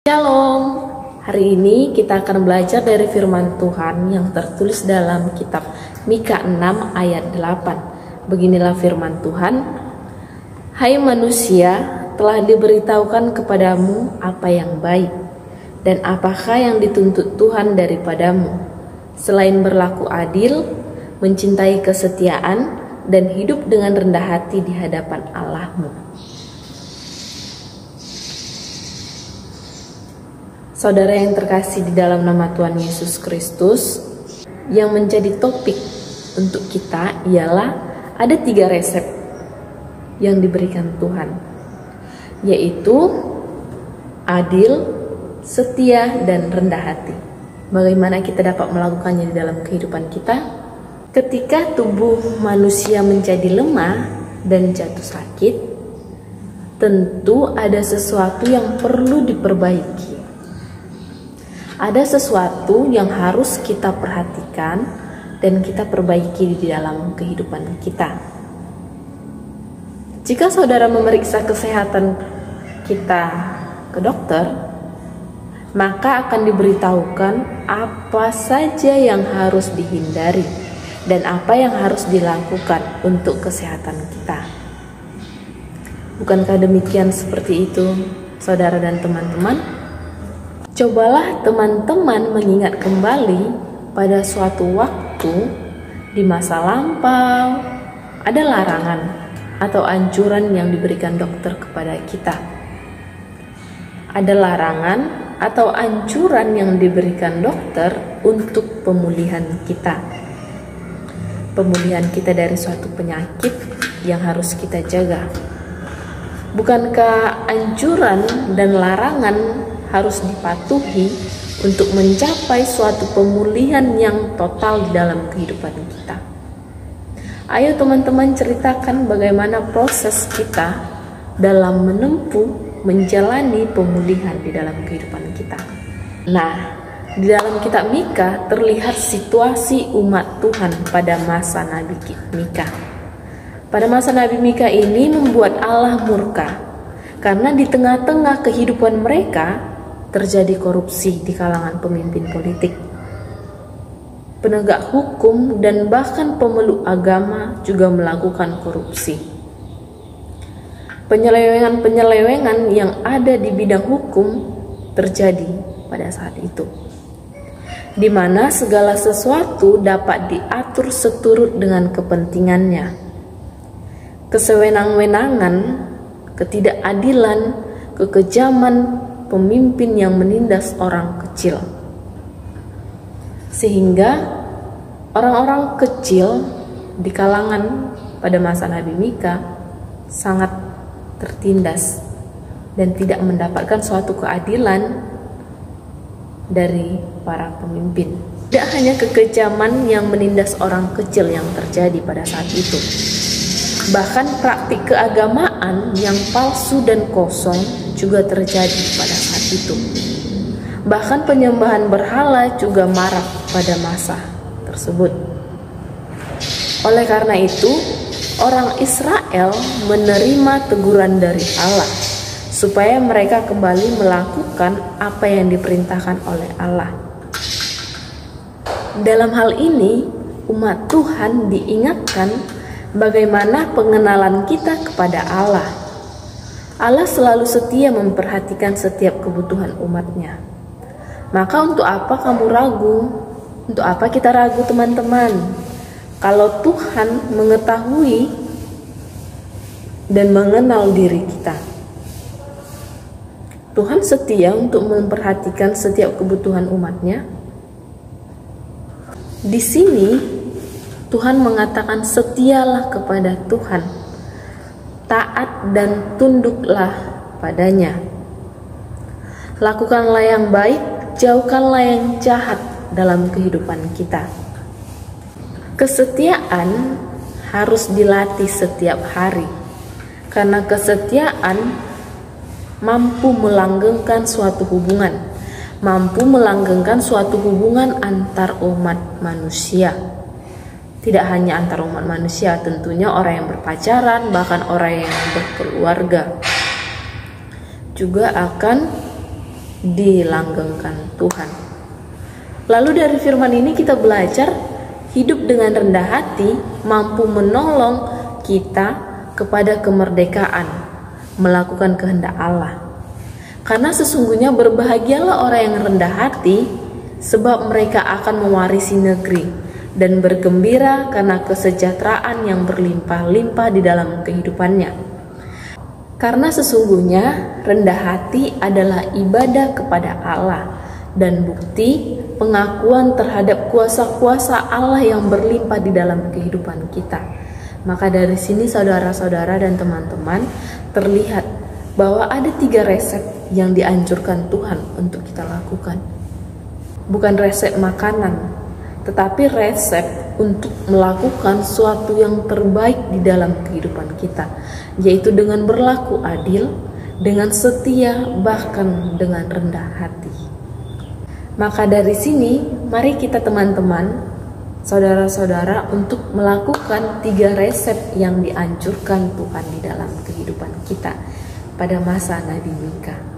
Shalom. Hari ini kita akan belajar dari firman Tuhan yang tertulis dalam kitab Mika 6 ayat 8. Beginilah firman Tuhan. Hai manusia, telah diberitahukan kepadamu apa yang baik, dan apakah yang dituntut Tuhan daripadamu, selain berlaku adil, mencintai kesetiaan, dan hidup dengan rendah hati di hadapan Allahmu. Saudara yang terkasih di dalam nama Tuhan Yesus Kristus, yang menjadi topik untuk kita ialah ada 3 resep yang diberikan Tuhan, yaitu adil, setia, dan rendah hati. Bagaimana kita dapat melakukannya di dalam kehidupan kita? Ketika tubuh manusia menjadi lemah dan jatuh sakit, tentu ada sesuatu yang perlu diperbaiki. Ada sesuatu yang harus kita perhatikan dan kita perbaiki di dalam kehidupan kita. Jika saudara memeriksa kesehatan kita ke dokter, maka akan diberitahukan apa saja yang harus dihindari dan apa yang harus dilakukan untuk kesehatan kita. Bukankah demikian seperti itu, saudara dan teman-teman? Cobalah teman-teman mengingat kembali pada suatu waktu di masa lampau, ada larangan atau anjuran yang diberikan dokter kepada kita. Ada larangan atau anjuran yang diberikan dokter untuk pemulihan kita. Pemulihan kita dari suatu penyakit yang harus kita jaga. Bukankah anjuran dan larangan harus dipatuhi untuk mencapai suatu pemulihan yang total di dalam kehidupan kita? Ayo teman-teman, ceritakan bagaimana proses kita dalam menempuh menjalani pemulihan di dalam kehidupan kita. Nah, di dalam kitab Mika terlihat situasi umat Tuhan pada masa Nabi Mika. Pada masa Nabi Mika ini membuat Allah murka karena di tengah-tengah kehidupan mereka terjadi korupsi di kalangan pemimpin politik, penegak hukum, dan bahkan pemeluk agama juga melakukan korupsi. Penyelewengan-penyelewengan yang ada di bidang hukum terjadi pada saat itu, di mana segala sesuatu dapat diatur seturut dengan kepentingannya. Kesewenang-wenangan, ketidakadilan, kekejaman pemimpin yang menindas orang kecil, sehingga orang-orang kecil di kalangan pada masa Nabi Mika sangat tertindas dan tidak mendapatkan suatu keadilan dari para pemimpin. Tidak hanya kekejaman yang menindas orang kecil yang terjadi pada saat itu, bahkan praktik keagamaan yang palsu dan kosong juga terjadi pada saat itu. Bahkan penyembahan berhala juga marak pada masa tersebut. Oleh karena itu, orang Israel menerima teguran dari Allah supaya mereka kembali melakukan apa yang diperintahkan oleh Allah. Dalam hal ini, umat Tuhan diingatkan bagaimana pengenalan kita kepada Allah. Allah selalu setia memperhatikan setiap kebutuhan umatnya. Maka untuk apa kamu ragu? Untuk apa kita ragu, teman-teman? Kalau Tuhan mengetahui dan mengenal diri kita. Tuhan setia untuk memperhatikan setiap kebutuhan umatnya. Di sini Tuhan mengatakan setialah kepada Tuhan, taat dan tunduklah padanya. Lakukanlah yang baik, jauhkanlah yang jahat dalam kehidupan kita. Kesetiaan harus dilatih setiap hari, karena kesetiaan mampu melanggengkan suatu hubungan, mampu melanggengkan suatu hubungan antar umat manusia. Tidak hanya antar umat manusia, tentunya orang yang berpacaran, bahkan orang yang berkeluarga juga akan dilanggengkan Tuhan. Lalu dari firman ini kita belajar hidup dengan rendah hati mampu menolong kita kepada kemerdekaan, melakukan kehendak Allah. Karena sesungguhnya berbahagialah orang yang rendah hati, sebab mereka akan mewarisi negeri, dan bergembira karena kesejahteraan yang berlimpah-limpah di dalam kehidupannya. Karena sesungguhnya rendah hati adalah ibadah kepada Allah dan bukti pengakuan terhadap kuasa-kuasa Allah yang berlimpah di dalam kehidupan kita. Maka dari sini saudara-saudara dan teman-teman terlihat bahwa ada 3 resep yang dianjurkan Tuhan untuk kita lakukan. Bukan resep makanan, tetapi resep untuk melakukan sesuatu yang terbaik di dalam kehidupan kita, yaitu dengan berlaku adil, dengan setia, bahkan dengan rendah hati. Maka dari sini, mari kita teman-teman, saudara-saudara, untuk melakukan 3 resep yang dianjurkan Tuhan di dalam kehidupan kita pada masa Nabi Mika.